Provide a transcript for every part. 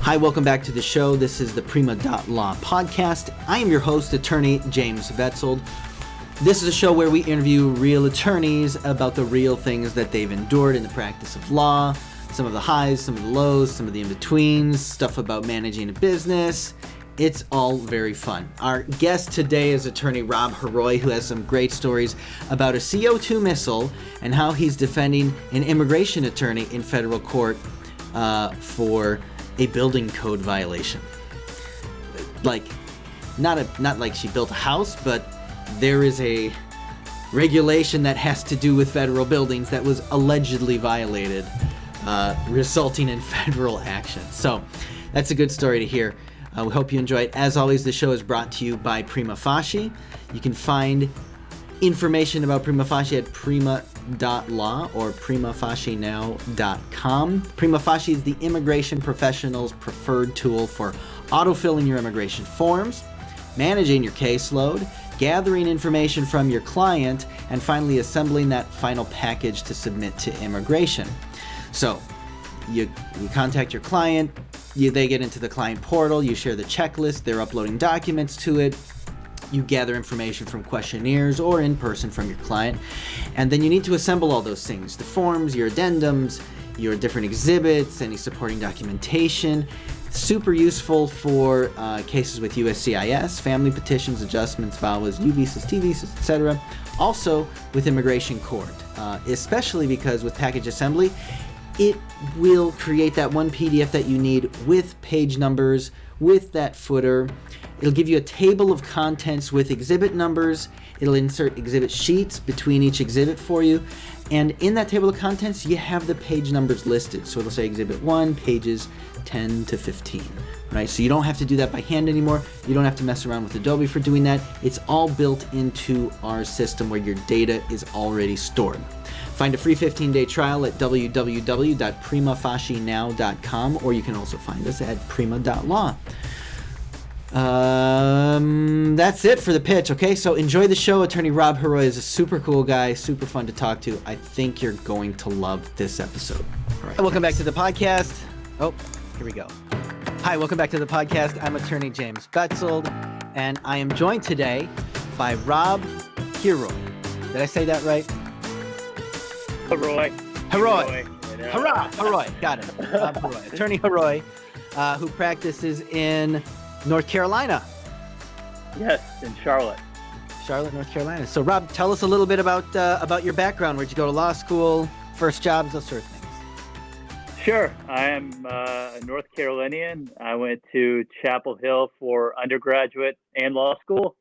Hi, welcome back to the show. This is the Prima.Law podcast. I am your host, attorney James Betzold. This is a show where we interview real attorneys about the real things that they've endured in the practice of law, some of the highs, some of the lows, some of the in-betweens, stuff about managing a business. It's all very fun. Our guest today is attorney Rob Heroy, who has some great stories about a CO2 missile and how he's defending an immigration attorney in federal court for a building code violation. Like, not like she built a house, but there is a regulation that has to do with federal buildings that was allegedly violated, resulting in federal action. So that's a good story to hear. We hope you enjoy it. As always, the show is brought to you by Prima.Law. You can find information about Prima.Law at Prima.Law or PrimaFaciNow.com. Prima.Law is the immigration professional's preferred tool for autofilling your immigration forms, managing your caseload, gathering information from your client, and finally assembling that final package to submit to immigration. So you contact your client, they get into the client portal, you share the checklist, they're uploading documents to it, you gather information from questionnaires or in person from your client, and then you need to assemble all those things, the forms, your addendums, your different exhibits, any supporting documentation. Super useful for cases with USCIS, family petitions, adjustments, VAWAs, U visas, T visas, etc. Also with immigration court, especially because with package assembly, it will create that one PDF that you need with page numbers, with that footer. It'll give you a table of contents with exhibit numbers. It'll insert exhibit sheets between each exhibit for you. And in that table of contents, you have the page numbers listed. So it'll say exhibit 1, pages 10 to 15, right? So you don't have to do that by hand anymore. You don't have to mess around with Adobe for doing that. It's all built into our system where your data is already stored. Find a free 15-day trial at www.PrimaFaciNow.com, or you can also find us at Prima.Law. That's it for the pitch, okay? So enjoy the show. Attorney Rob Heroy is a super cool guy, super fun to talk to. I think you're going to love this episode. All right, welcome back to the podcast. Oh, here we go. Hi, welcome back to the podcast. I'm attorney James Betzold, and I am joined today by Rob Heroy. Did I say that right? Heroy. Heroy. Got it. Rob Heroy. Attorney Heroy, who practices in North Carolina. Yes, in Charlotte, North Carolina. So, Rob, tell us a little bit about your background. Where'd you go to law school, first jobs, those sort of things? Sure. I am a North Carolinian. I went to Chapel Hill for undergraduate and law school.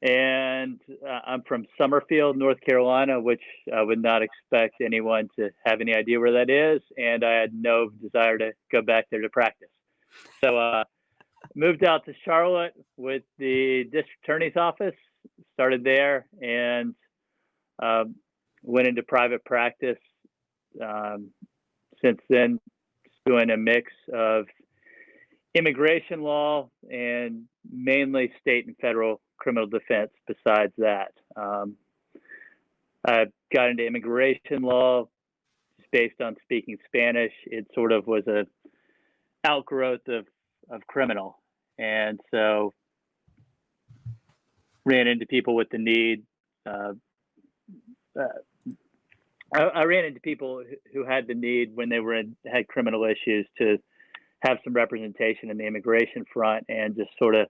And I'm from Summerfield, North Carolina, which I would not expect anyone to have any idea where that is. And I had no desire to go back there to practice. So moved out to Charlotte with the district attorney's office, started there, and went into private practice. Since then, doing a mix of immigration law and mainly state and federal criminal defense besides that. I got into immigration law just based on speaking Spanish. It sort of was a outgrowth of criminal. And so ran into people with the need. I ran into people who had the need when they had criminal issues to have some representation in the immigration front, and just sort of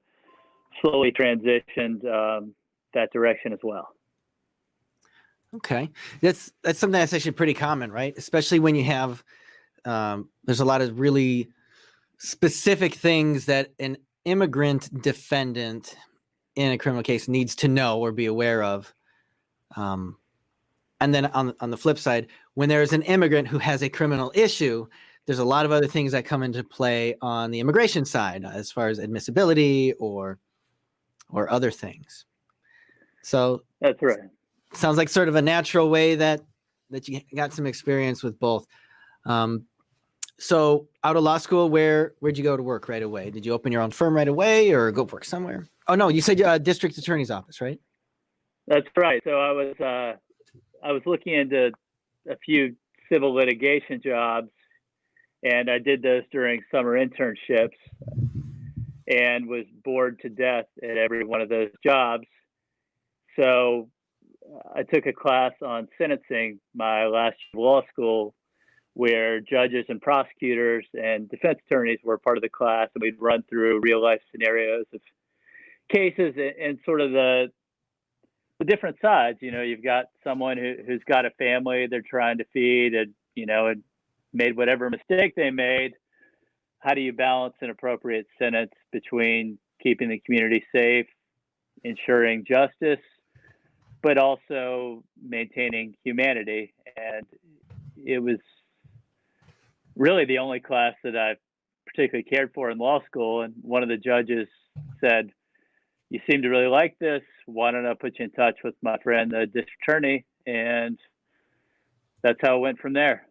slowly transitioned that direction as well. Okay. That's something that's actually pretty common, right? Especially when you have, there's a lot of really specific things that an immigrant defendant in a criminal case needs to know or be aware of. And then on the flip side, when there's an immigrant who has a criminal issue, there's a lot of other things that come into play on the immigration side as far as admissibility or other things. So that's right. Sounds like sort of a natural way that you got some experience with both. So out of law school, where'd you go to work right away? Did you open your own firm right away or go work somewhere? Oh no, you said district attorney's office, right? That's right. So I was looking into a few civil litigation jobs And I did those during summer internships and was bored to death at every one of those jobs. So I took a class on sentencing my last year of law school, where judges and prosecutors and defense attorneys were part of the class, and we'd run through real life scenarios of cases and sort of the different sides. You've got someone who's got a family they're trying to feed, and made whatever mistake they made. How do you balance an appropriate sentence between keeping the community safe, ensuring justice, but also maintaining humanity? And it was really the only class that I particularly cared for in law school. And one of the judges said, "You seem to really like this. Why don't I put you in touch with my friend, the district attorney?" And that's how it went from there.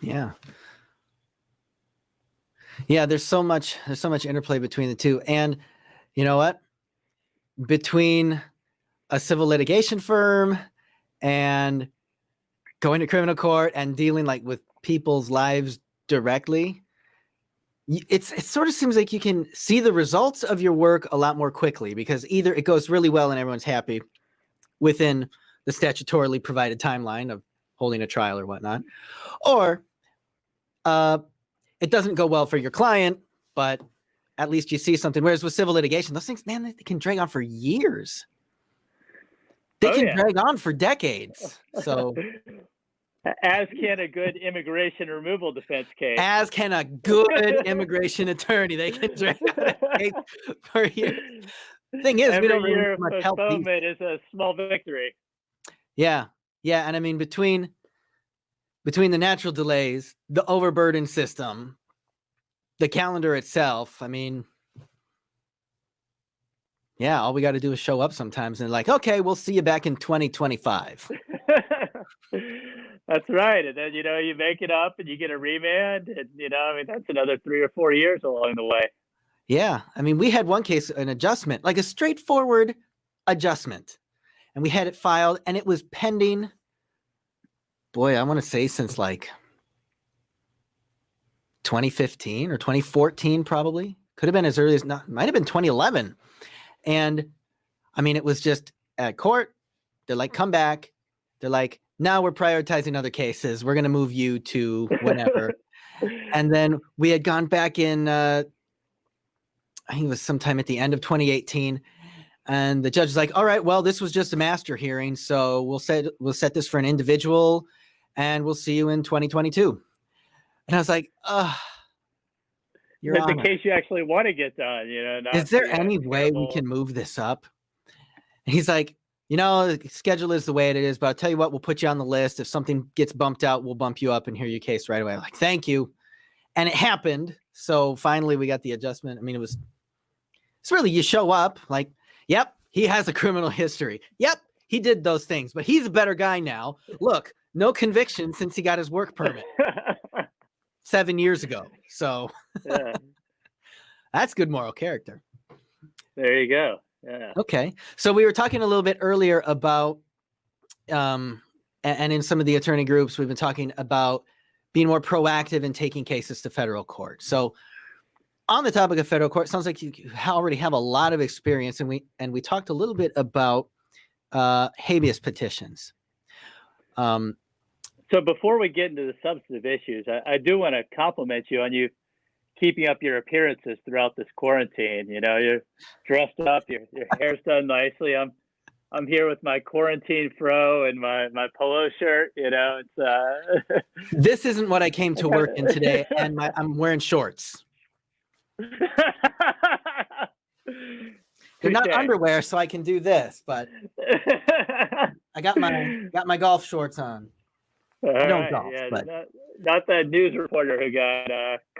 Yeah. Yeah, there's so much interplay between the two. And you know what? Between a civil litigation firm and going to criminal court and dealing like with people's lives directly, it sort of seems like you can see the results of your work a lot more quickly, because either it goes really well and everyone's happy within the statutorily provided timeline of holding a trial or whatnot, or it doesn't go well for your client, but at least you see something. Whereas with civil litigation, those things, man, they can drag on for years. They can drag on for decades. So, as can a good immigration removal defense case. As can a good immigration attorney. They can drag on a case for years. Thing is, every we don't year really much help postponement is a small victory. Yeah, and I mean between the natural delays, the overburdened system, the calendar itself, I mean, yeah, all we got to do is show up sometimes and like, okay, we'll see you back in 2025. That's right. And then, you make it up and you get a remand, and, that's another 3 or 4 years along the way. Yeah. I mean, we had one case, an adjustment, like a straightforward adjustment, and we had it filed and it was pending. Boy, I want to say since like 2015 or 2014, probably. Could have been as early as, might have been 2011. And I mean, it was just at court. They're like, come back. They're like, now we're prioritizing other cases. We're going to move you to whatever. And then we had gone back in, I think it was sometime at the end of 2018. And the judge is like, all right, well, this was just a master hearing. So we'll set this for an individual and we'll see you in 2022. And I was like, Your Honor, the case you actually want to get done, is there any way we can move this up? And he's like, the schedule is the way it is, but I'll tell you what, we'll put you on the list. If something gets bumped out, we'll bump you up and hear your case right away. I'm like, thank you. And it happened. So finally we got the adjustment. I mean, it's really, you show up like, yep, he has a criminal history. Yep, he did those things, but he's a better guy now. Look, no conviction since he got his work permit 7 years ago. So yeah. That's good moral character. There you go. Yeah. Okay. So we were talking a little bit earlier about, and in some of the attorney groups, we've been talking about being more proactive in taking cases to federal court. So on the topic of federal court, it sounds like you already have a lot of experience, and we talked a little bit about habeas petitions. So before we get into the substantive issues, I do want to compliment you on you keeping up your appearances throughout this quarantine. You're dressed up, your hair's done nicely. I'm here with my quarantine fro and my polo shirt. It's This isn't what I came to work in today, and I'm wearing shorts. They're not underwear, so I can do this, but I got my golf shorts on. I don't golf, yeah, but not the news reporter who got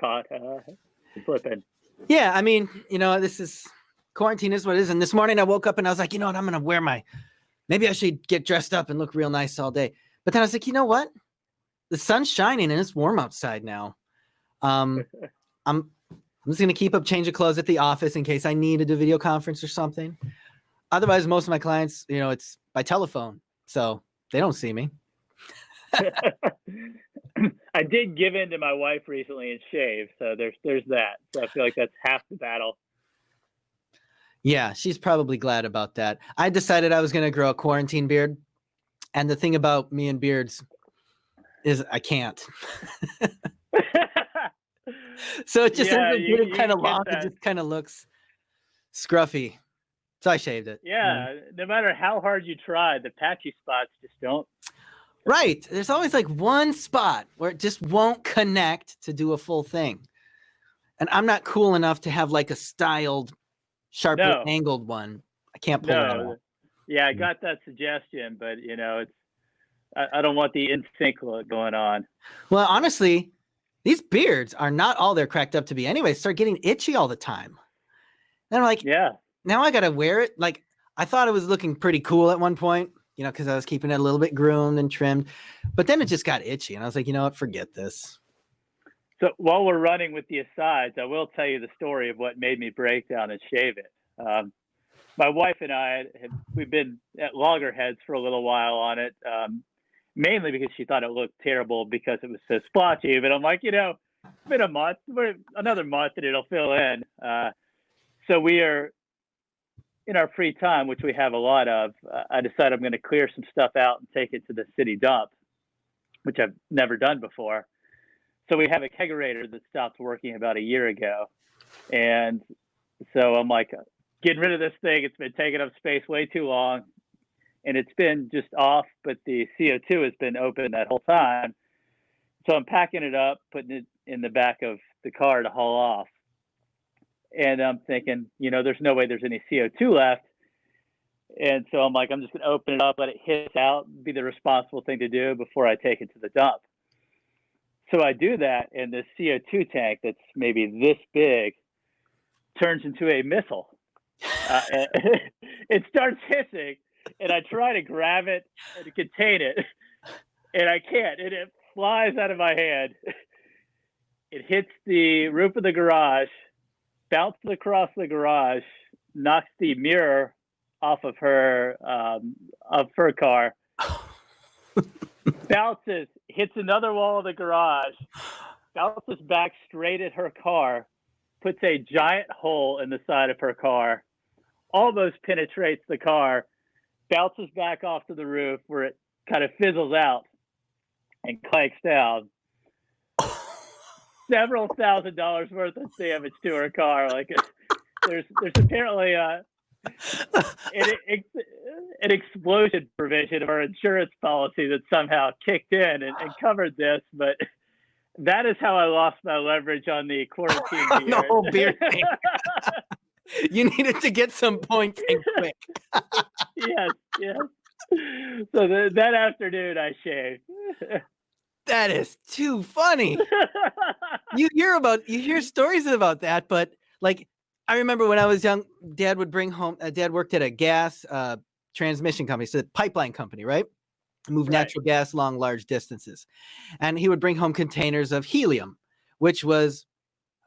caught slipping. Yeah, I mean, this is quarantine is what it is. And this morning I woke up and I was like, you know what, I'm gonna maybe I should get dressed up and look real nice all day. But then I was like, you know what? The sun's shining and it's warm outside now. I'm just gonna keep up change of clothes at the office in case I need to do video conference or something. Otherwise, most of my clients, it's by telephone, so they don't see me. I did give in to my wife recently and shave, so there's that. So I feel like that's half the battle. Yeah, she's probably glad about that. I decided I was going to grow a quarantine beard. And the thing about me and beards is I can't. So it just ends up getting kind of long. It just kind of looks scruffy. So I shaved it. Yeah, no matter how hard you try, the patchy spots just don't. Right. There's always like one spot where it just won't connect to do a full thing. And I'm not cool enough to have like a styled, sharply angled one. I can't pull it off. Yeah, I got that suggestion, but it's I don't want the in sync look going on. Well, honestly, these beards are not all they're cracked up to be anyway. Start getting itchy all the time. And I'm like, yeah, now I got to wear it. Like, I thought it was looking pretty cool at one point, because I was keeping it a little bit groomed and trimmed. But then it just got itchy. And I was like, you know what? Forget this. So while we're running with the asides, I will tell you the story of what made me break down and shave it. My wife and I, we've been at loggerheads for a little while on it, mainly because she thought it looked terrible because it was so splotchy. But I'm like, it's been a month, another month, and it'll fill in. So we are, in our free time, which we have a lot of, I decided I'm going to clear some stuff out and take it to the city dump, which I've never done before. So we have a kegerator that stopped working about a year ago. And so I'm like, getting rid of this thing. It's been taking up space way too long. And it's been just off, but the CO2 has been open that whole time. So I'm packing it up, putting it in the back of the car to haul off. And I'm thinking, there's no way there's any CO2 left. And so I'm like, I'm just going to open it up, let it hiss out, be the responsible thing to do before I take it to the dump. So I do that, and this CO2 tank that's maybe this big turns into a missile. It starts hissing, and I try to grab it and contain it, and I can't. And it flies out of my hand. It hits the roof of the garage, bounces across the garage, knocks the mirror off of her car, bounces, hits another wall of the garage, bounces back straight at her car, puts a giant hole in the side of her car, almost penetrates the car, bounces back off to the roof where it kind of fizzles out and clanks down. Several $1,000s worth of damage to her car. Like there's apparently an explosion provision of our insurance policy that somehow kicked in and covered this, but that is how I lost my leverage on the quarantine beard. The whole beard thing. You needed to get some points and quick. Yes. So that afternoon I shaved. That is too funny. You hear stories about that, but like I remember when I was young, Dad would bring home. Dad worked at a gas transmission company, so a pipeline company, right? Move natural gas long large distances, and he would bring home containers of helium, which was,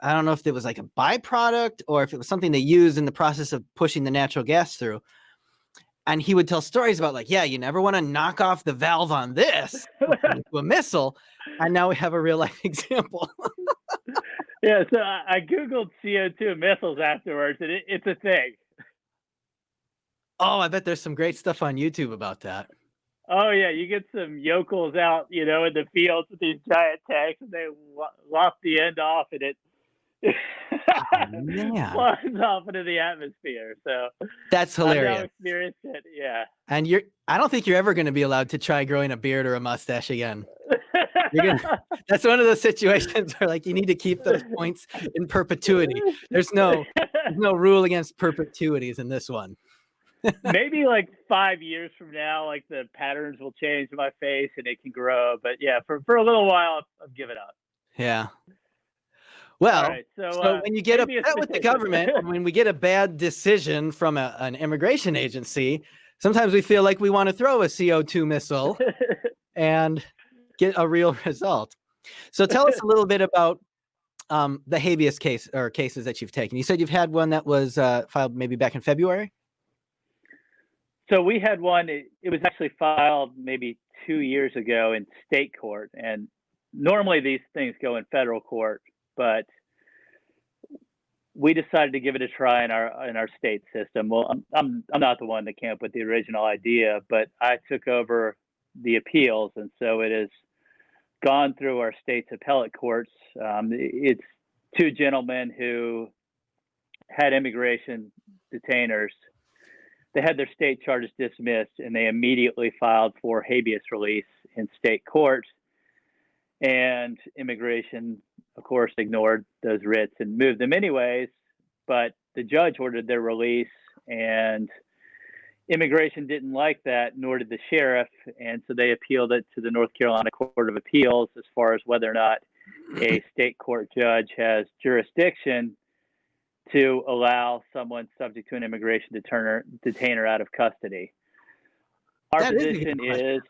I don't know if it was like a byproduct or if it was something they used in the process of pushing the natural gas through. And he would tell stories about like, yeah, you never want to knock off the valve on this into a missile. And now we have a real life example. Yeah, so I Googled CO2 missiles afterwards, and it's a thing. Oh, I bet there's some great stuff on YouTube about that. Oh, yeah, you get some yokels out, in the fields with these giant tanks, and they lop the end off, and it flies off into the atmosphere. So that's hilarious. I've now experienced it, yeah. And I don't think you're ever going to be allowed to try growing a beard or a mustache again. That's one of those situations where like you need to keep those points in perpetuity. There's no rule against perpetuities in this one. Maybe like 5 years from now, like the patterns will change in my face and it can grow. But yeah, for a little while, I've given up. Yeah. Well, right, so when you get upset with the government, when we get a bad decision from an immigration agency, sometimes we feel like we want to throw a CO2 missile and get a real result. So tell us a little bit about the habeas case or cases that you've taken. You said you've had one that was filed maybe back in February. So we had one, it was actually filed maybe 2 years ago in state court. And normally these things go in federal court, but we decided to give it a try in our state system. Well, I'm not the one that came up with the original idea, but I took over the appeals, and so it has gone through our state's appellate courts. It's two gentlemen who had immigration detainers. They had their state charges dismissed, and they immediately filed for habeas release in state court. And immigration, of course, ignored those writs and moved them anyways. But the judge ordered their release, and immigration didn't like that, nor did the sheriff. And so they appealed it to the North Carolina Court of Appeals as far as whether or not a state court judge has jurisdiction to allow someone subject to an immigration detainer out of custody. Our position is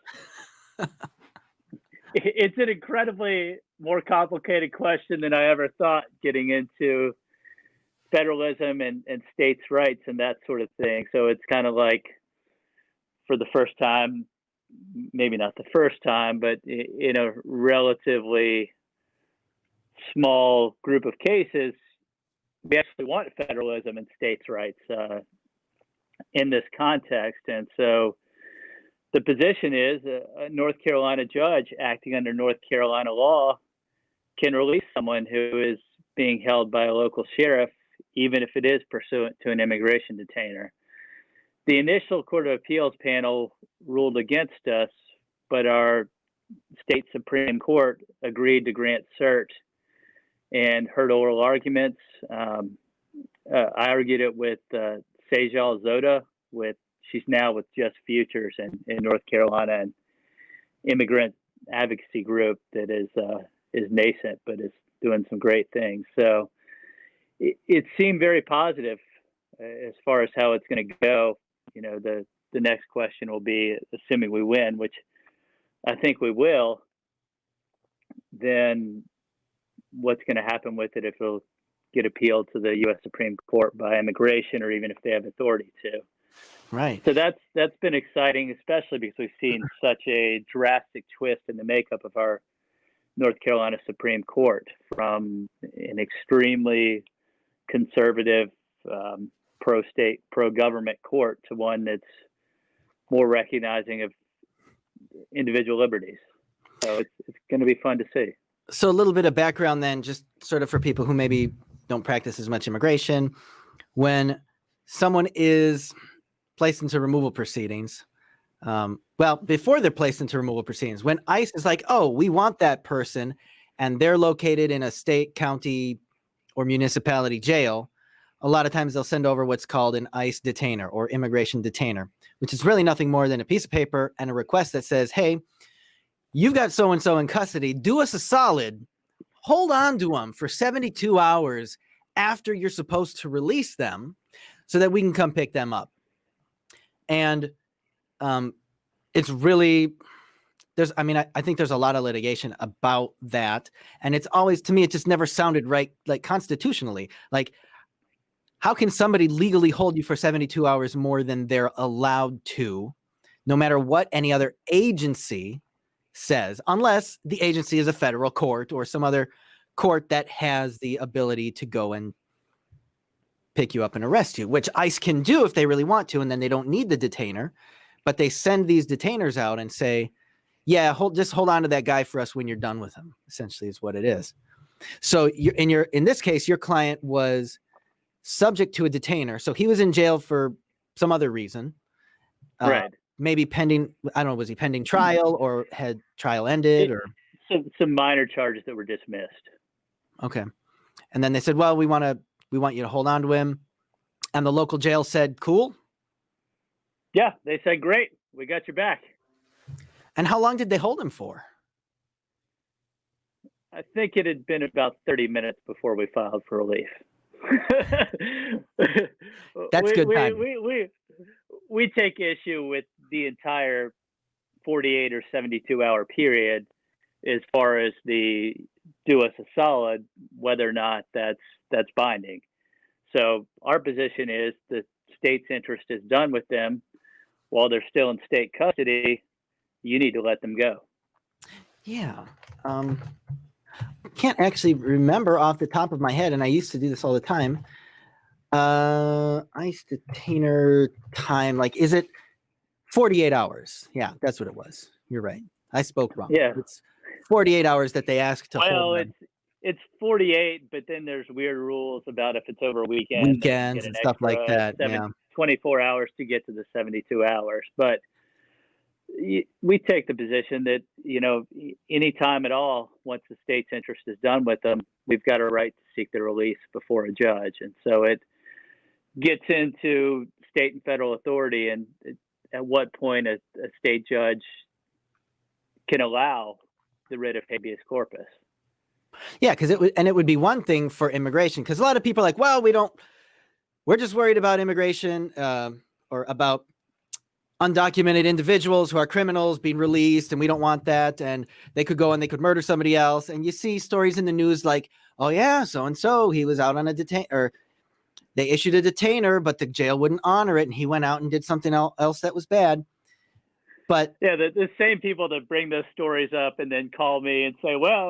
it's an incredibly more complicated question than I ever thought, getting into federalism and states' rights and that sort of thing. So it's kind of like, for the first time, maybe not the first time, but in a relatively small group of cases, we actually want federalism and states' rights in this context. And so the position is a North Carolina judge acting under North Carolina law can release someone who is being held by a local sheriff, even if it is pursuant to an immigration detainer. The initial Court of Appeals panel ruled against us, but our state Supreme Court agreed to grant cert and heard oral arguments. I argued it with Sejal Zoda, she's now with Just Futures in North Carolina, an immigrant advocacy group that is nascent but is doing some great things. So it seemed very positive as far as how it's going to go. You know, the next question will be, assuming we win, which I think we will, then what's going to happen with it, if it'll get appealed to the U.S. Supreme Court by immigration, or even if they have authority to. Right. So that's been exciting, especially because we've seen such a drastic twist in the makeup of our North Carolina Supreme Court, from an extremely conservative, pro-state, pro-government court to one that's more recognizing of individual liberties. So it's going to be fun to see. So a little bit of background then, just sort of for people who maybe don't practice as much immigration. When someone is placed into removal proceedings, before they're placed into removal proceedings, when ICE is like, oh, we want that person, and they're located in a state, county, or municipality jail, a lot of times they'll send over what's called an ICE detainer or immigration detainer, which is really nothing more than a piece of paper and a request that says, hey, you've got so-and-so in custody. Do us a solid. Hold on to them for 72 hours after you're supposed to release them so that we can come pick them up. And it's really, I think there's a lot of litigation about that. And it's always, to me, it just never sounded right, like constitutionally. Like, how can somebody legally hold you for 72 hours more than they're allowed to, no matter what any other agency says, unless the agency is a federal court or some other court that has the ability to go and pick you up and arrest you, which ICE can do if they really want to, and then they don't need the detainer. But they send these detainers out and say, yeah, just hold on to that guy for us when you're done with him, essentially is what it is. So in this case, your client was subject to a detainer. So he was in jail for some other reason. Right. Maybe pending, I don't know, was he pending trial or had trial ended? Or some minor charges that were dismissed. Okay. And then they said, well, we want you to hold on to him. And the local jail said, cool. Yeah, they said, great, we got your back. And how long did they hold him for? I think it had been about 30 minutes before we filed for relief. That's good time. We take issue with the entire 48 or 72 hour period as far as the do us a solid, whether or not that's binding. So our position is the state's interest is done with them while they're still in state custody. You need to let them go. Yeah. can't actually remember off the top of my head, and I used to do this all the time. ICE detainer time, like, is it 48 hours? Yeah, that's what it was. You're right. I spoke wrong. Yeah. It's 48 hours that they ask to hold them. It's 48, but then there's weird rules about if it's over a weekend, then you Weekends get an and stuff like extra that. Yeah. 24 hours to get to the 72 hours. But we take the position that, any time at all, once the state's interest is done with them, we've got a right to seek their release before a judge. And so it gets into state and federal authority, and at what point a state judge can allow the writ of habeas corpus. Yeah, because it would be one thing for immigration, because a lot of people are like, well, we're just worried about immigration or about undocumented individuals who are criminals being released, and we don't want that, and they could go and they could murder somebody else. And you see stories in the news like, oh yeah, so and so, he was out on a or they issued a detainer, but the jail wouldn't honor it, and he went out and did something else that was bad. But yeah, the same people that bring those stories up and then call me and say, well,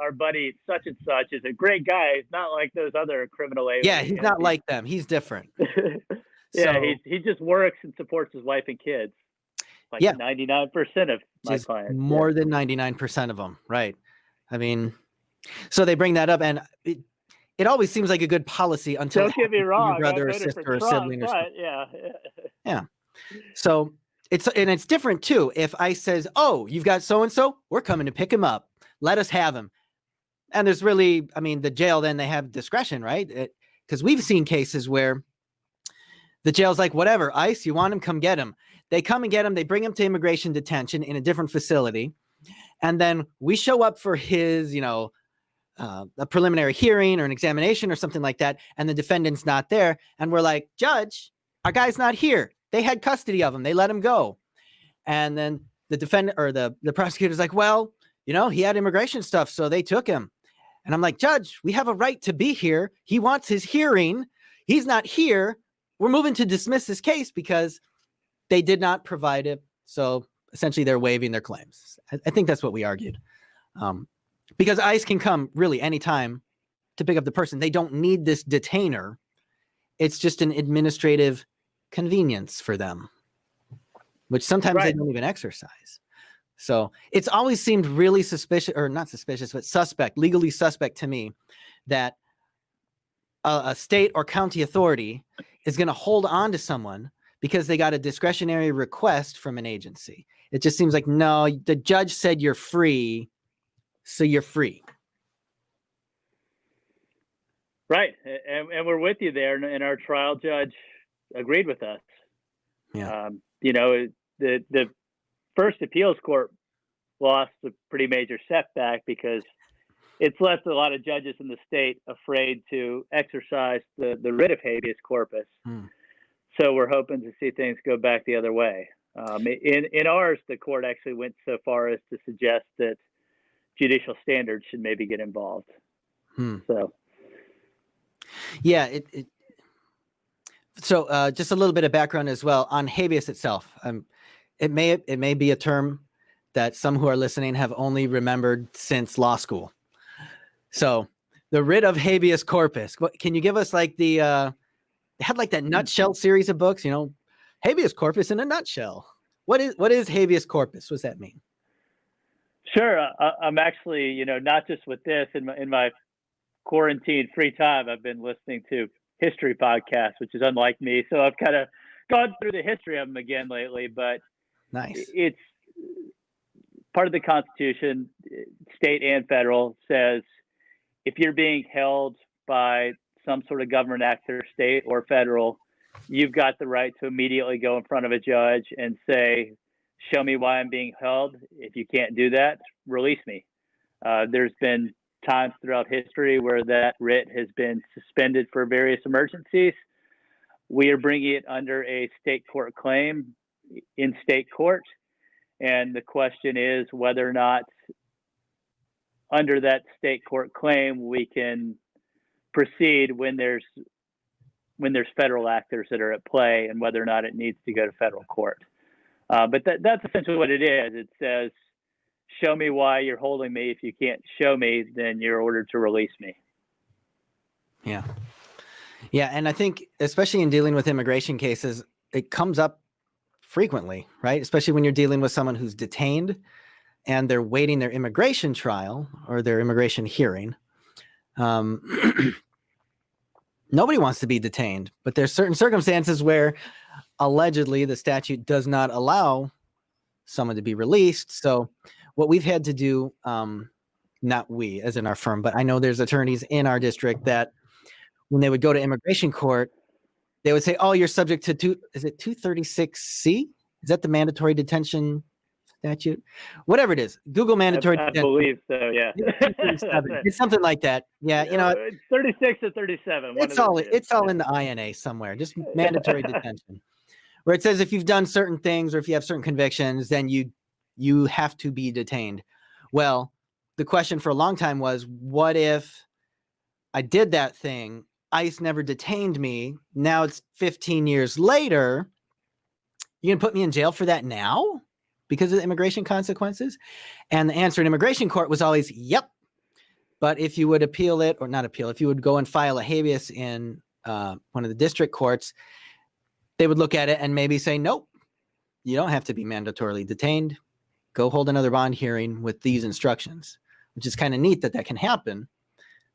our buddy such and such is a great guy. He's not like those other criminal aliens. Yeah, he's not like them. He's different. Yeah, so, he just works and supports his wife and kids. Like 99% of my clients. More than 99% of them, right? I mean, so they bring that up, and it always seems like a good policy until don't get me wrong, your brother or sister or sibling or something. Yeah. So it's different too. If ICE says, "Oh, you've got so and so, we're coming to pick him up. Let us have him," and there's really, I mean, the jail then they have discretion, right? Because we've seen cases where the jail's like, whatever, ICE, you want him, come get him. They come and get him. They bring him to immigration detention in a different facility. And then we show up for his, a preliminary hearing or an examination or something like that. And the defendant's not there. And we're like, Judge, our guy's not here. They had custody of him. They let him go. And then the defendant or the prosecutor's like, well, he had immigration stuff, so they took him. And I'm like, Judge, we have a right to be here. He wants his hearing. He's not here. We're moving to dismiss this case because they did not provide it. So essentially they're waiving their claims. I think that's what we argued. Because ICE can come really anytime to pick up the person. They don't need this detainer. It's just an administrative convenience for them, which sometimes they don't even exercise. So it's always seemed really suspicious, or not suspicious, but suspect, legally suspect to me, that a state or county authority is going to hold on to someone because they got a discretionary request from an agency. It just seems like, no, the judge said you're free, so you're free. Right. And we're with you there. And our trial judge agreed with us. Yeah. The first appeals court lost a pretty major setback because it's left a lot of judges in the state afraid to exercise the writ of habeas corpus. So we're hoping to see things go back the other way. In ours, the court actually went so far as to suggest that judicial standards should maybe get involved. So, yeah. So just a little bit of background as well on habeas itself. It may be a term that some who are listening have only remembered since law school. So the writ of habeas corpus. Can you give us like they had like that nutshell series of books, habeas corpus in a nutshell. What is habeas corpus? What does that mean? Sure. I'm actually, not just with this in my quarantine free time, I've been listening to history podcasts, which is unlike me. So I've kind of gone through the history of them again lately, but nice. It's part of the Constitution, state and federal, says if you're being held by some sort of government actor, state or federal, you've got the right to immediately go in front of a judge and say, show me why I'm being held. If you can't do that, release me. There's been times throughout history where that writ has been suspended for various emergencies. We are bringing it under a state court claim in state court. And the question is whether or not under that state court claim, we can proceed when there's federal actors that are at play, and whether or not it needs to go to federal court. But that's essentially what it is. It says show me why you're holding me. If you can't show me, then you're ordered to release me. Yeah. Yeah. And I think, especially in dealing with immigration cases, it comes up frequently, right? Especially when you're dealing with someone who's detained and they're waiting their immigration trial or their immigration hearing. Nobody wants to be detained, but there's certain circumstances where allegedly the statute does not allow someone to be released. So what we've had to do, not we as in our firm, but I know there's attorneys in our district that when they would go to immigration court, they would say, oh, you're subject to 236C? Is that the mandatory detention statute? Whatever it is. Google mandatory I detention. believe so, yeah. It's something like that. Yeah, you know, it's 36 or 37. it's all in the INA somewhere, just mandatory detention. Where it says if you've done certain things or if you have certain convictions, then you have to be detained. Well, the question for a long time was, what if I did that thing? ICE never detained me. Now it's 15 years later. You gonna put me in jail for that now because of the immigration consequences? And the answer in immigration court was always, yep. But if you would appeal it, or not appeal, if you would go and file a habeas in one of the district courts, they would look at it and maybe say, nope, you don't have to be mandatorily detained. Go hold another bond hearing with these instructions, which is kind of neat that can happen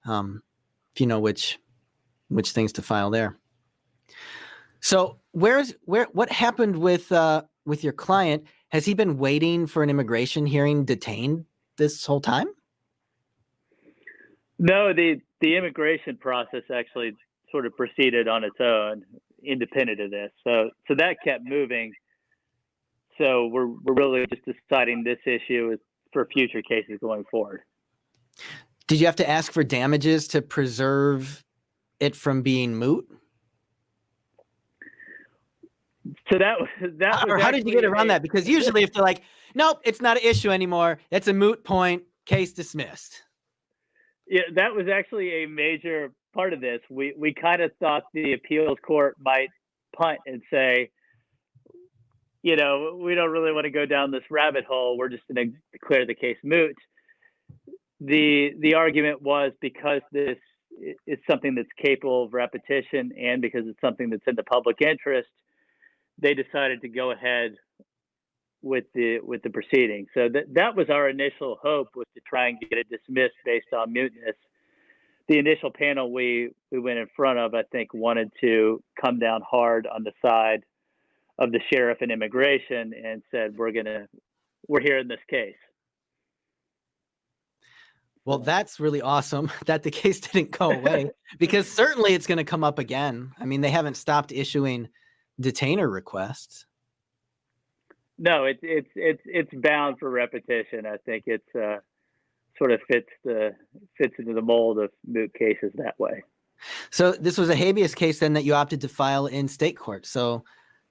if you know which things to file there. So what happened with your client? Has he been waiting for an immigration hearing detained this whole time? No, the immigration process actually sort of proceeded on its own, independent of this. So that kept moving. So we're really just deciding this issue is for future cases going forward. Did you have to ask for damages to preserve it from being moot? So that was or how did you get around that? Because usually if they're like, nope, it's not an issue anymore, it's a moot point, case dismissed. Yeah, that was actually a major part of this. We kind of thought the appeals court might punt and say, you know, we don't really want to go down this rabbit hole. We're just going to declare the case moot. The argument was because this is something that's capable of repetition and because it's something that's in the public interest, they decided to go ahead with the proceeding. So that was our initial hope, was to try and get it dismissed based on mootness. The initial panel we went in front of, I think, wanted to come down hard on the side of the sheriff and immigration and said, we're hearing this case. Well, that's really awesome that the case didn't go away, because certainly it's going to come up again. I mean, they haven't stopped issuing detainer requests. No, it's bound for repetition. I think it's sort of fits into the mold of moot cases that way. So this was a habeas case then that you opted to file in state court. So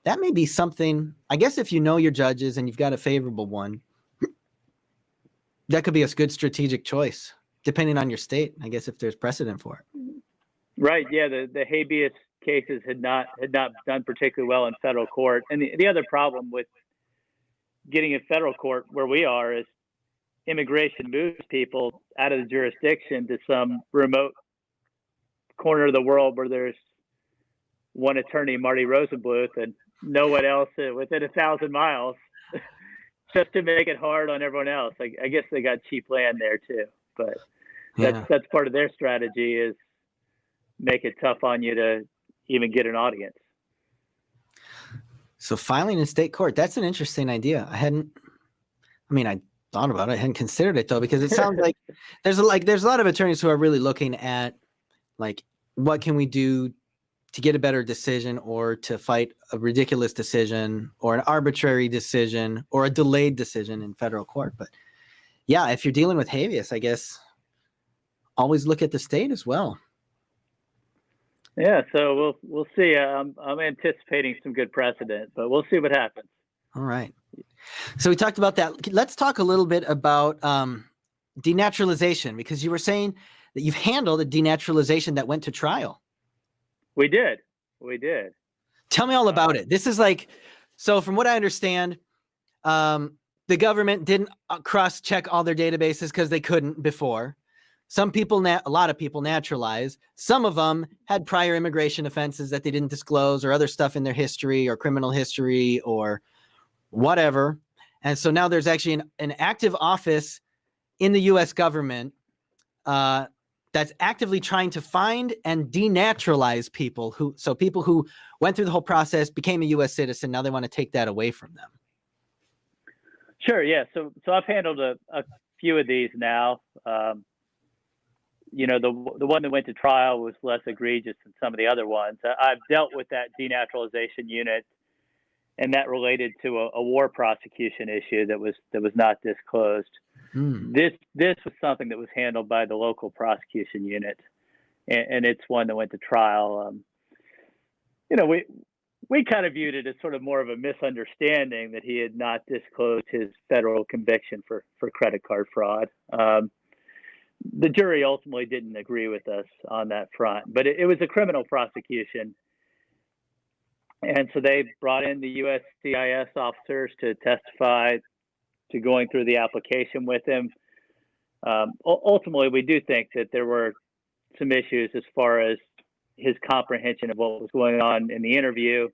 that may be something, I guess, if you know your judges and you've got a favorable one, that could be a good strategic choice, depending on your state, I guess, if there's precedent for it. Right. Yeah. The habeas cases had not done particularly well in federal court. And the other problem with getting in federal court where we are is immigration moves people out of the jurisdiction to some remote corner of the world where there's one attorney, Marty Rosenbluth, and no one else within 1,000 miles, just to make it hard on everyone else. I guess they got cheap land there too, but that's part of their strategy, is make it tough on you to even get an audience. So filing in state court, that's an interesting idea. I thought about it. I hadn't considered it though, because it sounds like there's a lot of attorneys who are really looking at, like, what can we do to get a better decision, or to fight a ridiculous decision or an arbitrary decision or a delayed decision in federal court. But yeah, if you're dealing with habeas, I guess always look at the state as well. Yeah, so we'll see. I'm anticipating some good precedent, but we'll see what happens. All right. So we talked about that. Let's talk a little bit about denaturalization, because you were saying that you've handled a denaturalization that went to trial. We did. Tell me all about it. This is like, so from what I understand, the the government didn't cross-check all their databases because they couldn't before. Some people, a lot of people naturalize. Some of them had prior immigration offenses that they didn't disclose, or other stuff in their history or criminal history or whatever. And so now there's actually an active office in the U.S. government that's actively trying to find and denaturalize people people who went through the whole process, became a U.S. citizen. Now they want to take that away from them. Sure. Yeah. So I've handled a few of these now. The one that went to trial was less egregious than some of the other ones. I've dealt with that denaturalization unit, and that related to a war prosecution issue that was not disclosed. This was something that was handled by the local prosecution unit, and it's one that went to trial. We kind of viewed it as sort of more of a misunderstanding that he had not disclosed his federal conviction for credit card fraud. The jury ultimately didn't agree with us on that front, but it was a criminal prosecution. And so they brought in the USCIS officers to testify to going through the application with him. Ultimately, we do think that there were some issues as far as his comprehension of what was going on in the interview,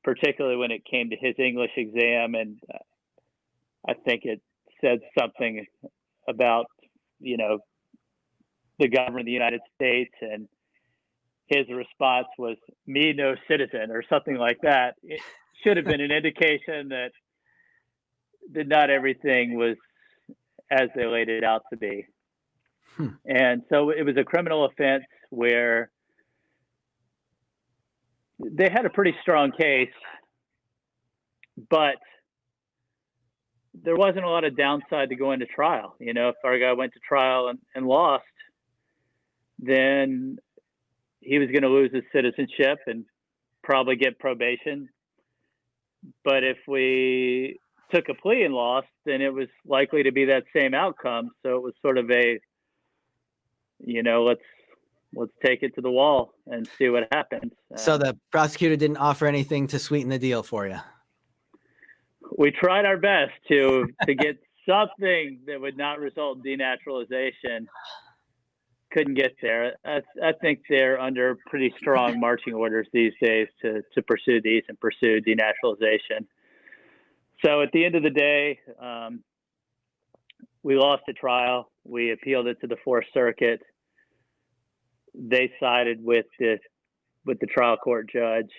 particularly when it came to his English exam. And I think it said something about, the government of the United States, and his response was "me no citizen" or something like that. It should have been an indication that not everything was as they laid it out to be. And so it was a criminal offense where they had a pretty strong case, but there wasn't a lot of downside to going to trial. If our guy went to trial and lost, then he was going to lose his citizenship and probably get probation. But if we took a plea and lost, then it was likely to be that same outcome. So it was sort of a, let's take it to the wall and see what happens. So the prosecutor didn't offer anything to sweeten the deal for you? We tried our best to get something that would not result in denaturalization. Couldn't get there. I think they're under pretty strong marching orders these days to pursue these and pursue denaturalization. So at the end of the day, we lost the trial. We appealed it to the Fourth Circuit. They sided with the trial court judge.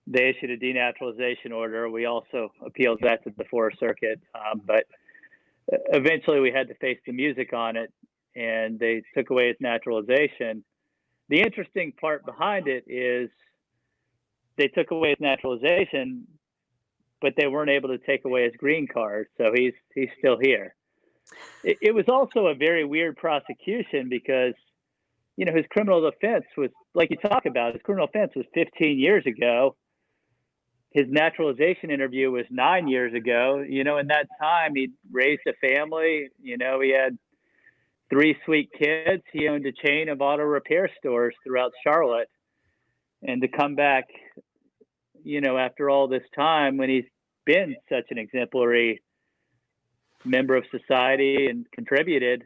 They issued a denaturalization order. We also appealed that to the Fourth Circuit, but eventually we had to face the music on it, and they took away his naturalization. The interesting part behind it is they took away his naturalization, but they weren't able to take away his green card, so he's still here. It was also a very weird prosecution because, his criminal offense was, like you talk about, his criminal offense was 15 years ago. His naturalization interview was 9 years ago. In that time, he raised a family. He had 3 sweet kids. He owned a chain of auto repair stores throughout Charlotte. And to come back, after all this time, when he's been such an exemplary member of society and contributed,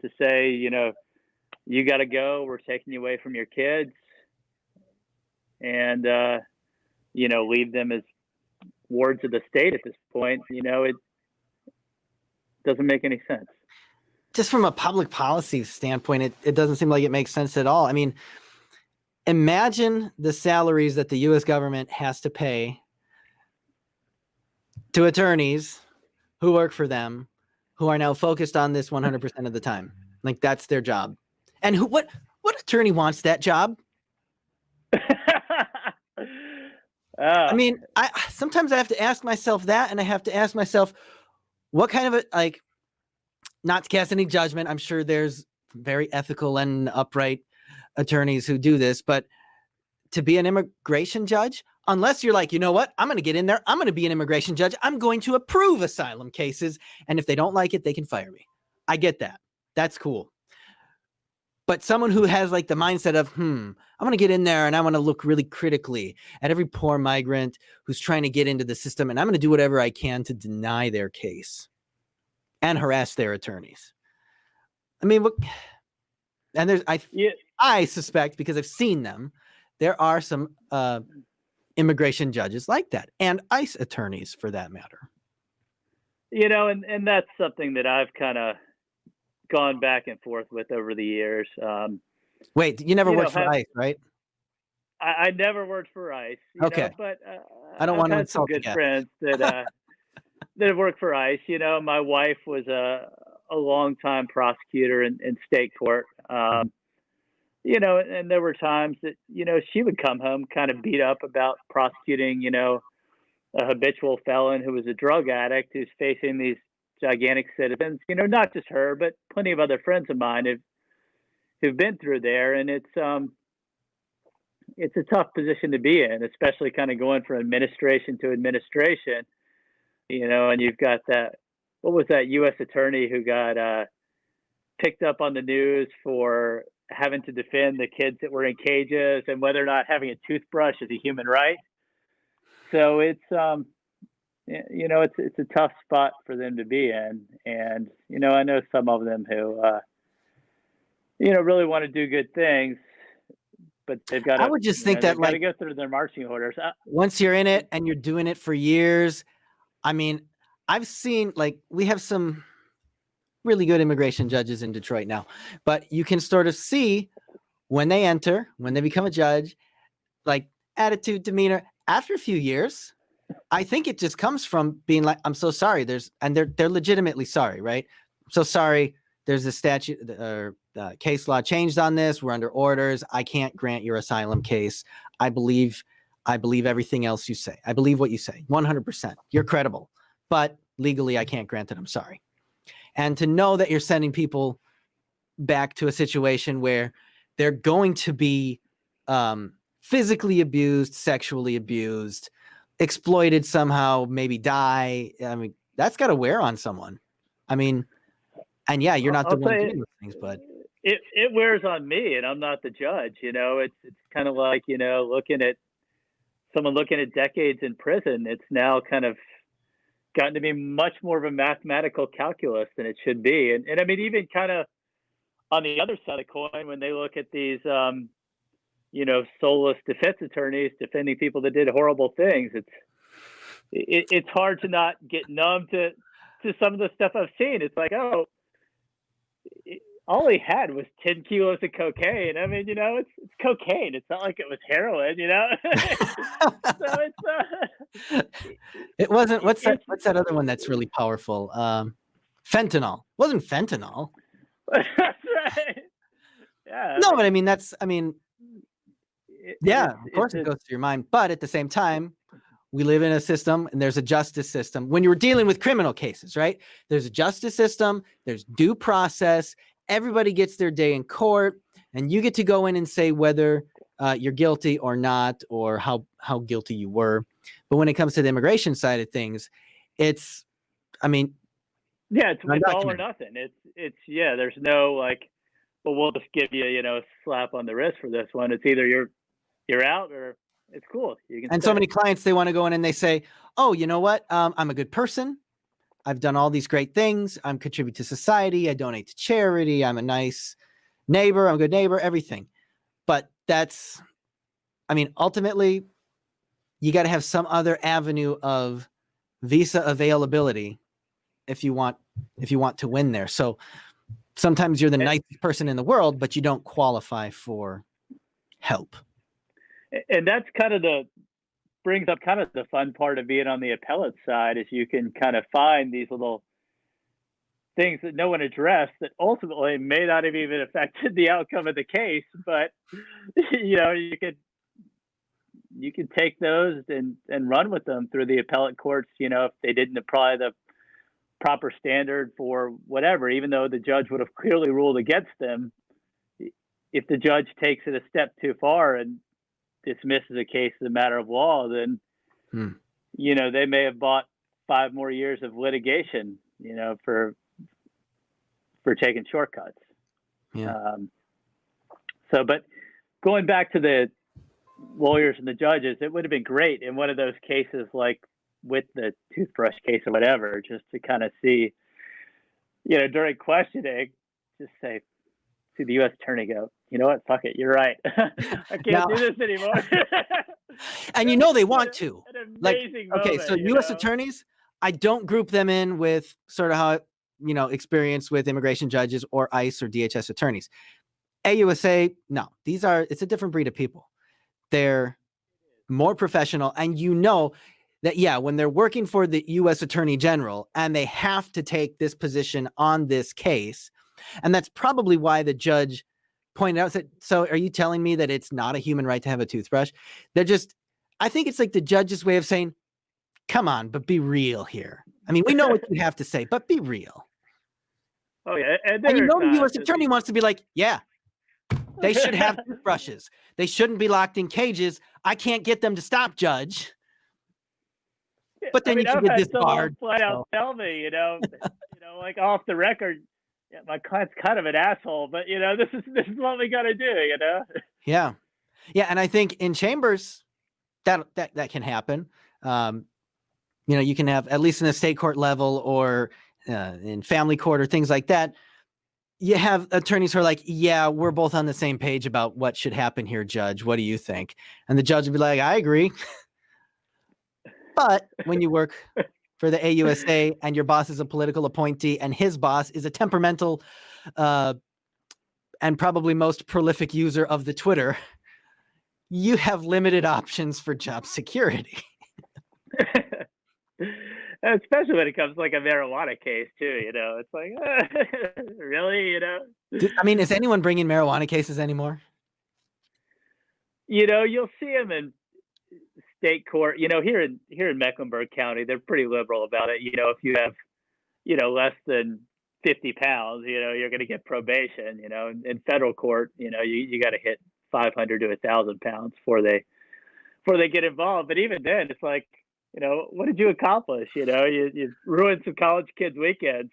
to say, you got to go, we're taking you away from your kids, and, leave them as wards of the state at this point, it doesn't make any sense. Just from a public policy standpoint, it doesn't seem like it makes sense at all. I mean, imagine the salaries that the U.S. government has to pay to attorneys who work for them, who are now focused on this 100% of the time. Like, that's their job. And what attorney wants that job? I mean, sometimes I have to ask myself that, and I have to ask myself, what kind of not to cast any judgment, I'm sure there's very ethical and upright attorneys who do this, but to be an immigration judge, unless you're like, you know what, I'm going to get in there, I'm going to be an immigration judge, I'm going to approve asylum cases, and if they don't like it, they can fire me. I get that. That's cool. But someone who has like the mindset of, I'm going to get in there and I want to look really critically at every poor migrant who's trying to get into the system, and I'm going to do whatever I can to deny their case and harass their attorneys. I mean, look, and I suspect, because I've seen them, there are some immigration judges like that, and ICE attorneys for that matter. And that's something that I've kind of gone back and forth with over the years. Wait, you never worked for ICE, right? I never worked for ICE. Okay. But I don't want to insult some good friends that that work for ICE. My wife was a longtime prosecutor in state court. And there were times that she would come home kind of beat up about prosecuting a habitual felon who was a drug addict who's facing these gigantic citizens. Not just her, but plenty of other friends of mine who've been through there, and it's a tough position to be in, especially kind of going from administration to administration. And you've got what was that U.S. attorney who got picked up on the news for having to defend the kids that were in cages and whether or not having a toothbrush is a human right. So it's it's a tough spot for them to be in, and I know some of them who really want to do good things, but they've got to. I would just think that got to go through their marching orders. Once you're in it and you're doing it for years, I mean, I've seen, like, we have some really good immigration judges in Detroit now, but you can sort of see when they enter, when they become a judge, like attitude, demeanor. After a few years, I think it just comes from being like, I'm so sorry. They're legitimately sorry, right? I'm so sorry. There's a statute or case law changed on this. We're under orders. I can't grant your asylum case. I believe everything else you say. I believe what you say. 100%. You're credible, but legally I can't grant it. I'm sorry. And to know that you're sending people back to a situation where they're going to be physically abused, sexually abused, exploited somehow, maybe die. I mean, that's got to wear on someone. I mean, and yeah, you're not the one doing those things, but it wears on me, and I'm not the judge. It's kind of like looking at someone looking at decades in prison. It's now kind of gotten to be much more of a mathematical calculus than it should be. And I mean, even kind of on the other side of the coin, when they look at these soulless defense attorneys defending people that did horrible things, it's hard to not get numb to some of the stuff I've seen. It's like, all he had was 10 kilos of cocaine. I mean, it's cocaine. It's not like it was heroin, So it wasn't. What's that other one that's really powerful? Fentanyl. It wasn't fentanyl. That's right. Yeah. No, but I mean, of course it goes to your mind. But at the same time, we live in a system and there's a justice system. When you're dealing with criminal cases, right? There's a justice system, there's due process. Everybody gets their day in court, and you get to go in and say whether you're guilty or not, or how guilty you were. But when it comes to the immigration side of things, it's all or nothing. It's there's no like, well, we'll just give you, a slap on the wrist for this one. It's either you're out or it's cool. You can. And so many clients, they want to go in and they say, oh, you know what? I'm a good person. I've done all these great things. I'm contribute to society. I donate to charity. I'm a nice neighbor. I'm a good neighbor, everything. But ultimately, you got to have some other avenue of visa availability if you want to win there. So sometimes you're the nicest person in the world, but you don't qualify for help. And that's kind of brings up kind of the fun part of being on the appellate side, is you can kind of find these little things that no one addressed that ultimately may not have even affected the outcome of the case, but you can take those and run with them through the appellate courts, if they didn't apply the proper standard for whatever, even though the judge would have clearly ruled against them. If the judge takes it a step too far and dismisses a case as a matter of law, then they may have bought 5 more years of litigation, for taking shortcuts. So, but going back to the lawyers and the judges, it would have been great in one of those cases, like with the toothbrush case or whatever, just to kind of see, during questioning, just say to the U.S. attorney, go, you know what, fuck it, you're right. I can't Now, do this anymore. and they want to. An Like, amazing okay, moment, so U.S. attorneys, I don't group them in with sort of how, experience with immigration judges or ICE or DHS attorneys. AUSA, no, it's a different breed of people. They're more professional, and that, when they're working for the U.S. Attorney General and they have to take this position on this case, and that's probably why the judge pointed out, said, so are you telling me that it's not a human right to have a toothbrush? I think it's like the judge's way of saying, come on, but be real here. I mean, we know what you have to say, but be real. Oh, yeah. And the U.S. attorney wants to be like, yeah, they should have toothbrushes. They shouldn't be locked in cages. I can't get them to stop, judge. But then you can get disbarred. Flat out tell me, like off the record, yeah, my client's kind of an asshole, but this is what we got to do, Yeah, and I think in chambers, that can happen. You can have, at least in the state court level or in family court or things like that, you have attorneys who are like, yeah, we're both on the same page about what should happen here, judge. What do you think? And the judge would be like, I agree. But when you work for the AUSA and your boss is a political appointee and his boss is a temperamental and probably most prolific user of the Twitter, you have limited options for job security. Especially when it comes to like a marijuana case too, it's like, really, I mean, is anyone bringing marijuana cases anymore? You'll see them in state court, here in Mecklenburg County, they're pretty liberal about it. If you have, less than 50 pounds, you're going to get probation, in federal court, you got to hit 500 to 1,000 pounds before they get involved. But even then it's like, what did you accomplish? You ruined some college kids' weekends,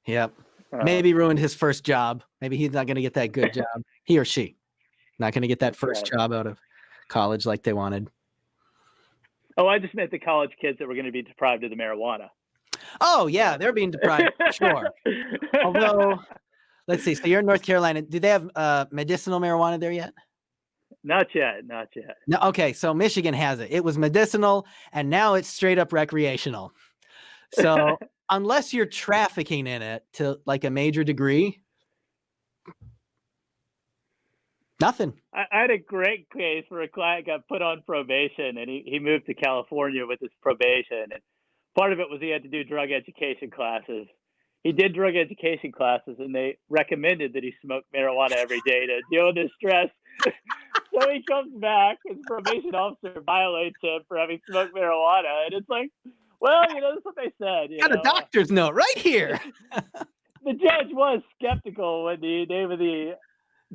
Yep. Maybe ruined his first job. Maybe he's not going to get that good job. He or she not going to get that first job out of college like they wanted. Oh, I just meant the college kids that were going to be deprived of the marijuana. Oh, yeah, they're being deprived, sure. Although, let's see. So you're in North Carolina. Do they have medicinal marijuana there yet? Not yet. No, okay, so Michigan has it. It was medicinal, and now it's straight up recreational. So unless you're trafficking in it to like a major degree, nothing. I had a great case where a client got put on probation, and he moved to California with his probation. And part of it was he had to do drug education classes. He did drug education classes, and they recommended that he smoke marijuana every day to deal with his stress. So he comes back, his probation officer violates him for having smoked marijuana. And it's like, well, that's what they said. Got a doctor's note right here. The judge was skeptical when the name of the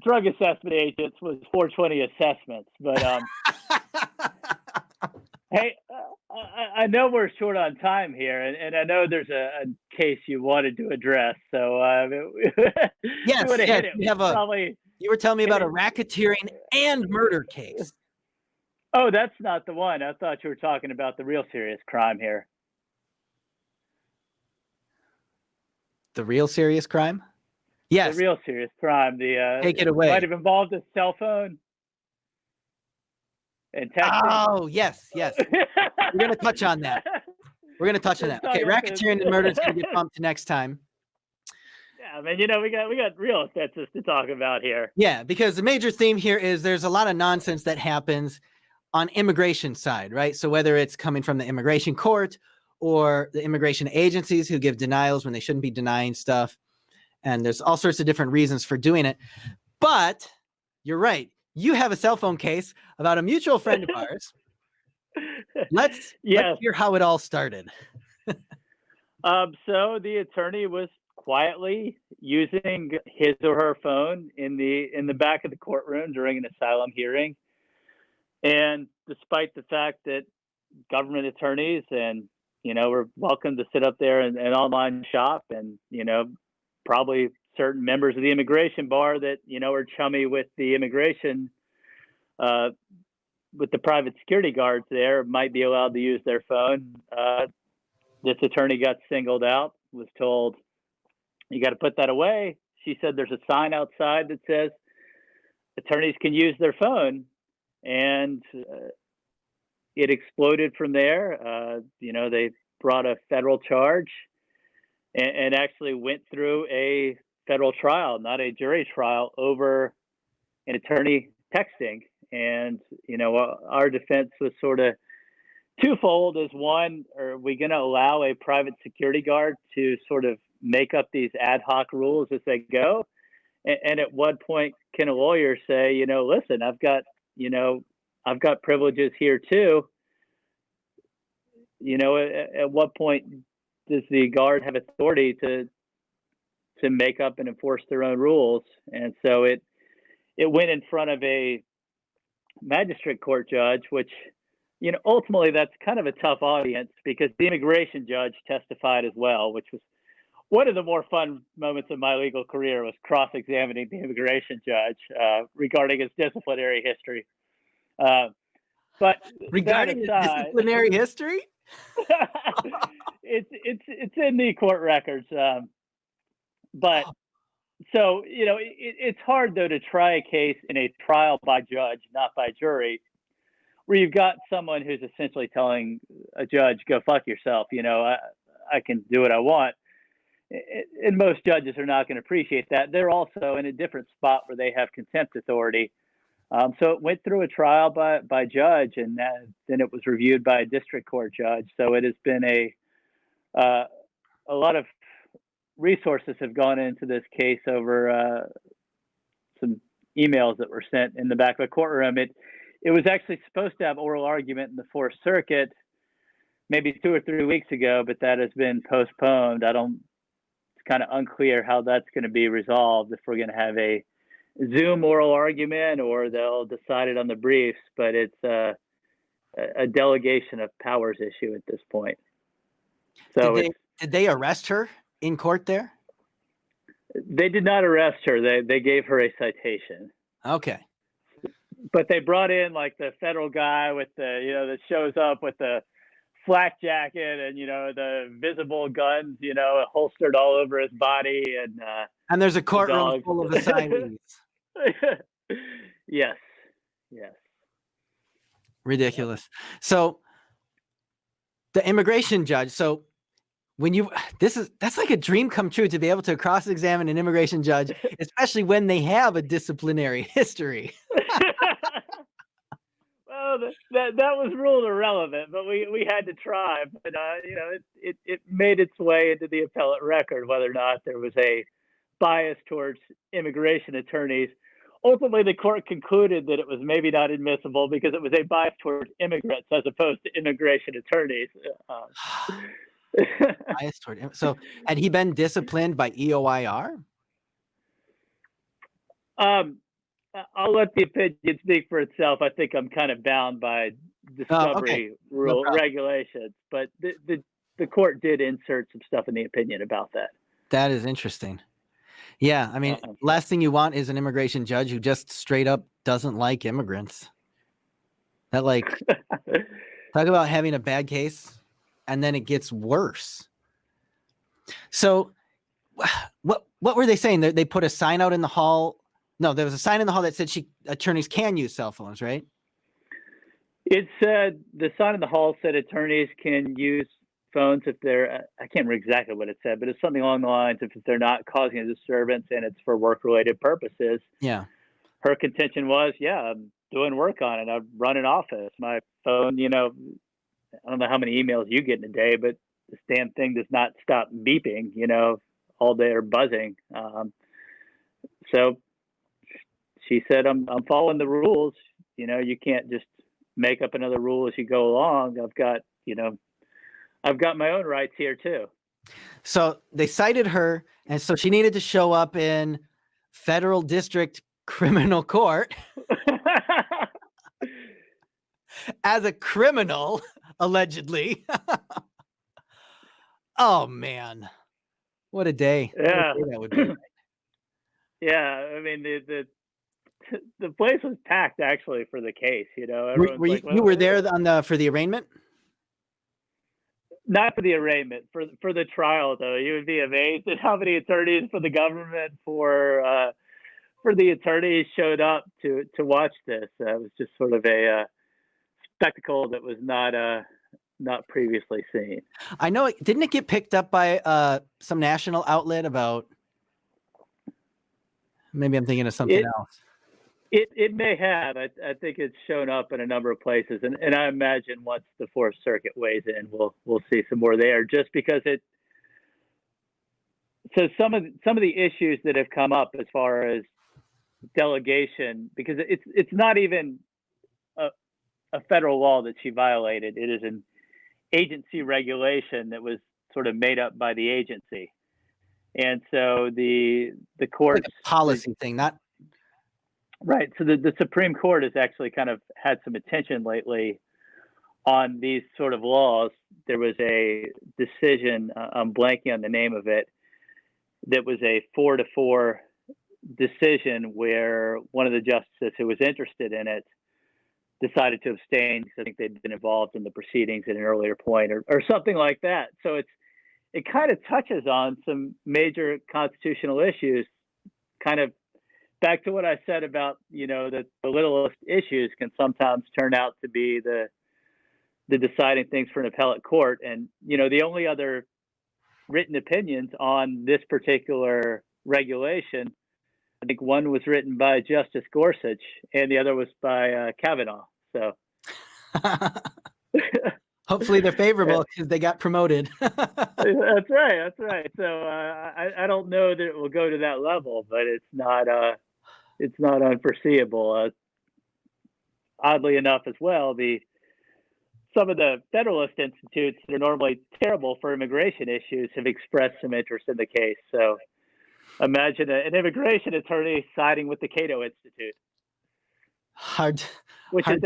drug assessment agents was 420 assessments. But hey, I know we're short on time here, and I know there's a case you wanted to address. So yes, you were telling me about a racketeering and murder case. Oh, that's not the one. I thought you were talking about the real serious crime here. The real serious crime? Yes. The real serious crime. Take it away. Might have involved a cell phone and texting. Oh, yes. We're going to touch on that. Okay, racketeering and murder is going to get bumped to next time. Yeah, man, we got real offenses to talk about here. Yeah, because the major theme here is there's a lot of nonsense that happens on immigration side, right? So whether it's coming from the immigration court or the immigration agencies who give denials when they shouldn't be denying stuff. And there's all sorts of different reasons for doing it. But you're right. You have a cell phone case about a mutual friend of ours. Let's hear how it all started. So the attorney was quietly using his or her phone in the back of the courtroom during an asylum hearing. And despite the fact that government attorneys were welcome to sit up there and online shop and, probably certain members of the immigration bar that, are chummy with the immigration, with the private security guards there, might be allowed to use their phone. This attorney got singled out, was told, you got to put that away. She said there's a sign outside that says attorneys can use their phone. And it exploded from there. They brought a federal charge and actually went through a federal trial, not a jury trial, over an attorney texting. And, our defense was sort of twofold. Is one, are we going to allow a private security guard to sort of make up these ad hoc rules as they go? And at what point can a lawyer say, listen, I've got privileges here too. At what point does the guard have authority to make up and enforce their own rules? And so it went in front of a magistrate court judge, which, ultimately that's kind of a tough audience, because the immigration judge testified as well, which was one of the more fun moments of my legal career, was cross-examining the immigration judge regarding his disciplinary history. But regarding his disciplinary history, it's in the court records. But so, it's hard though to try a case in a trial by judge, not by jury, where you've got someone who's essentially telling a judge, go fuck yourself. I can do what I want. And most judges are not going to appreciate that. They're also in a different spot where they have contempt authority. So it went through a trial by judge, and then it was reviewed by a district court judge. So it has been a lot of resources have gone into this case over some emails that were sent in the back of a courtroom. It was actually supposed to have oral argument in the Fourth Circuit maybe 2 or 3 weeks ago, but that has been postponed. It's kind of unclear how that's going to be resolved, if we're going to have a Zoom oral argument or they'll decide it on the briefs. But it's a delegation of powers issue at this point. So did they arrest her in court there? They did not arrest her. They gave her a citation. Okay. But they brought in like the federal guy with the, that shows up with the flak jacket and, the visible guns, holstered all over his body. And there's a courtroom full of assignees. Yes. Ridiculous. So the immigration judge, that's like a dream come true, to be able to cross-examine an immigration judge, especially when they have a disciplinary history. Well, that was ruled irrelevant, but we had to try. But it made its way into the appellate record whether or not there was a bias towards immigration attorneys. Ultimately, the court concluded that it was maybe not admissible because it was a bias towards immigrants as opposed to immigration attorneys. Bias toward. So, had he been disciplined by EOIR? I'll let the opinion speak for itself. I think I'm kind of bound by discovery regulations, but the court did insert some stuff in the opinion about that. That is interesting. Yeah, I mean, last thing you want is an immigration judge who just straight up doesn't like immigrants. That talk about having a bad case, and then it gets worse. So, what were they saying? They put a sign out in the hall. No, there was a sign in the hall that said attorneys can use cell phones, right? It said, the sign in the hall said attorneys can use phones if they're, I can't remember exactly what it said, but it's something along the lines of if they're not causing a disturbance and it's for work-related purposes. Yeah. Her contention was, I'm doing work on it. I run an office. My phone, I don't know how many emails you get in a day, but this damn thing does not stop beeping, all day or buzzing. So she said, I'm following the rules. You can't just make up another rule as you go along. I've got my own rights here too. So they cited her, and so she needed to show up in federal district criminal court as a criminal, allegedly. Oh man, what a day! Yeah, what a day that would be. Yeah. I mean, the place was packed actually for the case. Everyone's Were you, like, you were what? there for the arraignment? Not for the arraignment, for the trial though. You would be amazed at how many attorneys for the government, for the attorneys showed up to watch this. It was just sort of a spectacle that was not previously seen. I know. Didn't it get picked up by some national outlet about? Maybe I'm thinking of something else. It may have. I think it's shown up in a number of places, and I imagine once the Fourth Circuit weighs in, we'll see some more there. Just because so some of the issues that have come up as far as delegation, because it's not even a federal law that she violated. It is an agency regulation that was sort of made up by the agency, and so the court, like a policy thing, not. Right. So the Supreme Court has actually kind of had some attention lately on these sort of laws. There was a decision, I'm blanking on the name of it, that was a 4-4 decision where one of the justices who was interested in it decided to abstain because I think they'd been involved in the proceedings at an earlier point or something like that. So it kind of touches on some major constitutional issues, kind of back to what I said about, that the littlest issues can sometimes turn out to be the deciding things for an appellate court. And, the only other written opinions on this particular regulation, I think one was written by Justice Gorsuch and the other was by Kavanaugh. So hopefully they're favorable because they got promoted. That's right. So I don't know that it will go to that level, but it's not unforeseeable. Oddly enough, as well, some of the Federalist institutes that are normally terrible for immigration issues have expressed some interest in the case. So imagine an immigration attorney siding with the Cato Institute, which is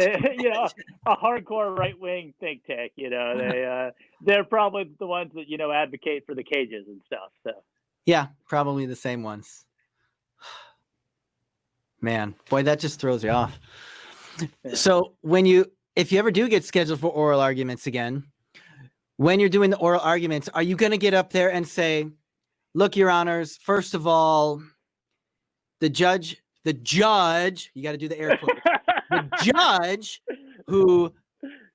a hardcore right wing think tank. They're probably the ones that advocate for the cages and stuff. So yeah, probably the same ones. Man, boy, that just throws you off. Yeah. So if you ever do get scheduled for oral arguments again, when you're doing the oral arguments, are you going to get up there and say, look, Your Honors, first of all, the judge, you got to do the air quotes, the judge who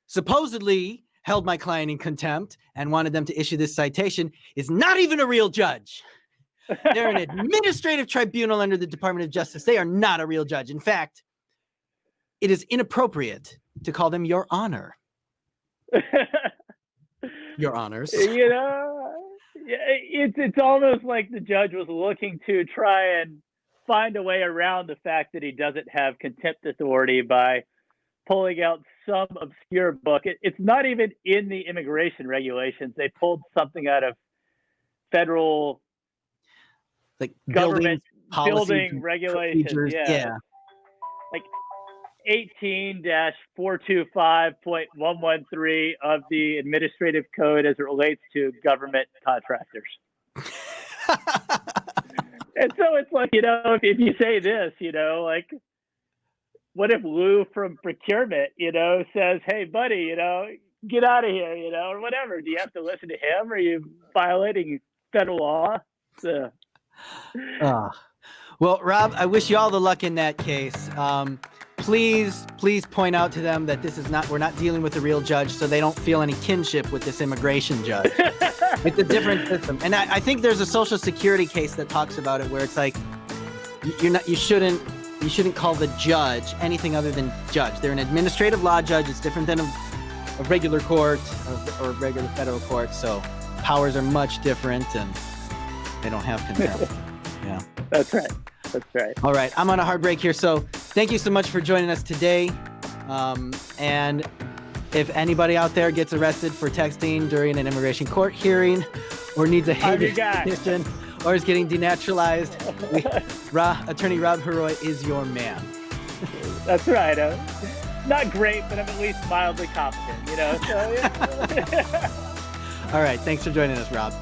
supposedly held my client in contempt and wanted them to issue this citation is not even a real judge. They're an administrative tribunal under the Department of Justice. They are not a real judge. In fact, it is inappropriate to call them Your Honor. Your Honors. It's almost like the judge was looking to try and find a way around the fact that he doesn't have contempt authority by pulling out some obscure book. It's not even in the immigration regulations. They pulled something out of federal government building regulations. Yeah. Like 18-425.113 of the administrative code as it relates to government contractors. And so it's like, if you say this, like, what if Lou from procurement, says, hey, buddy, get out of here, or whatever? Do you have to listen to him? Or are you violating federal law? So. Well, Rob, I wish you all the luck in that case. Please point out to them that we're not dealing with a real judge, so they don't feel any kinship with this immigration judge. It's a different system. And I think there's a Social Security case that talks about it where it's like, you shouldn't call the judge anything other than judge. They're an administrative law judge. It's different than a regular court or regular federal court. So powers are much different and they don't have contempt. Yeah. That's right. All right. I'm on a hard break here. So thank you so much for joining us today. And if anybody out there gets arrested for texting during an immigration court hearing or needs a habeas petition or is getting denaturalized, Attorney Rob Heroy is your man. That's right. Not great, but I'm at least mildly competent, So, yeah. All right. Thanks for joining us, Rob.